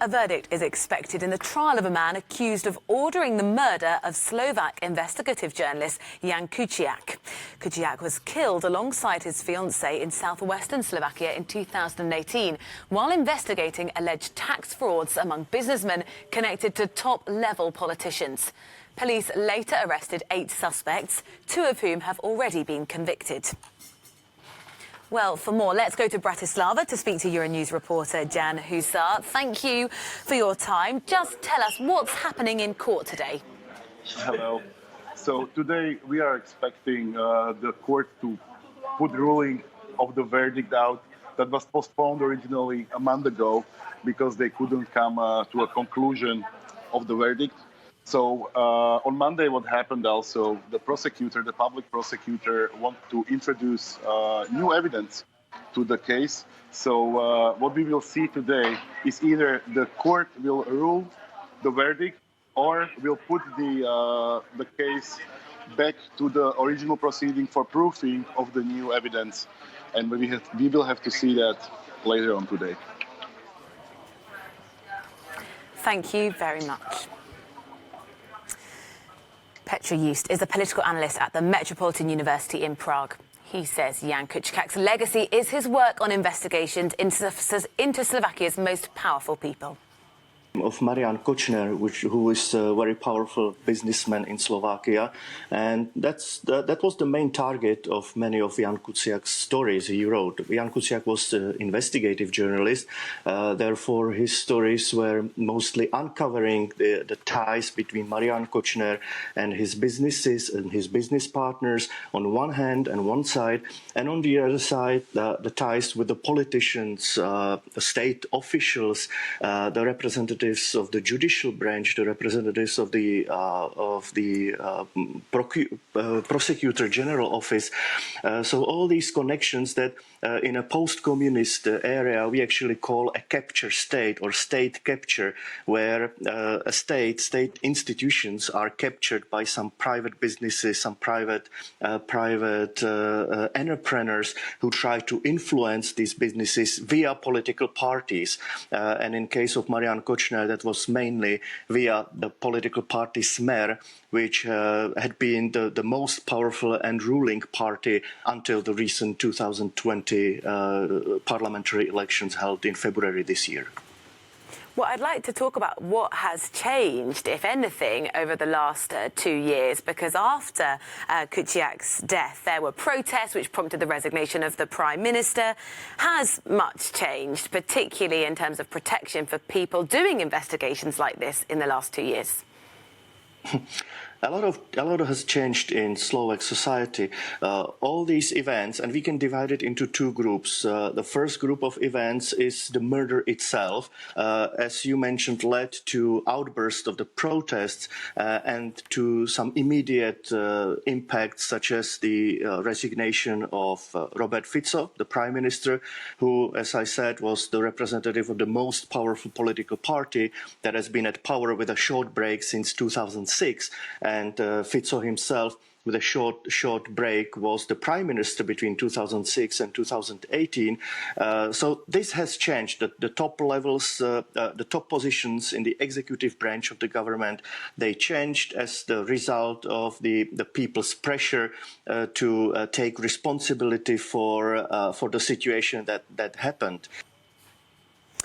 A verdict is expected in the trial of a man accused of ordering the murder of Slovak investigative journalist Jan Kuciak. Kuciak was killed alongside his fiancée in southwestern Slovakia in 2018 while investigating alleged tax frauds among businessmen connected to top-level politicians. Police later arrested 8 suspects, 2 of whom have already been convicted. Well, for more, let's go to Bratislava to speak to Euronews reporter Jan Kuciak. Thank you for your time. Just tell us what's happening in court today. Hello. So today we are expecting the court to put ruling of the verdict out that was postponed originally a month ago because they couldn't come to a conclusion of the verdict. So on Monday, what happened also, the public prosecutor, wanted to introduce new evidence to the case. So what we will see today is either the court will rule the verdict or will put the case back to the original proceeding for proofing of the new evidence. And we will have to see that later on today. Thank you very much. Petr Just is a political analyst at the Metropolitan University in Prague. He says Jan Kuciak's legacy is his work on investigations into Slovakia's most powerful people. Of Marian Kočner, who is a very powerful businessman in Slovakia, and that was the main target of many of Jan Kuciak's stories he wrote. Jan Kuciak was an investigative journalist, therefore his stories were mostly uncovering the ties between Marian Kočner and his businesses and his business partners on one hand and one side, and on the other side the ties with the politicians, state officials, the representatives of the judicial branch, the representatives of the prosecutor general office. So all these connections that in a post-communist area we actually call a capture state or state capture, where state institutions are captured by some private businesses, some private entrepreneurs who try to influence these businesses via political parties. And in case of Marian Kočner, that was mainly via the political party Smer, which had been the most powerful and ruling party until the recent 2020 parliamentary elections held in February this year. Well, I'd like to talk about what has changed, if anything, over the last 2 years, because after Kuciak's death, there were protests which prompted the resignation of the Prime Minister. Has much changed, particularly in terms of protection for people doing investigations like this in the last 2 years? A lot has changed in Slovak society. All these events, and we can divide it into 2 groups. The first group of events is the murder itself, as you mentioned, led to outbursts of the protests and to some immediate impacts, such as the resignation of Robert Fico, the Prime Minister, who, as I said, was the representative of the most powerful political party that has been at power with a short break since 2006. And Fico himself, with a short break, was the prime minister between 2006 and 2018. So this has changed. The top levels, the top positions in the executive branch of the government, they changed as the result of the people's pressure to take responsibility for the situation that happened.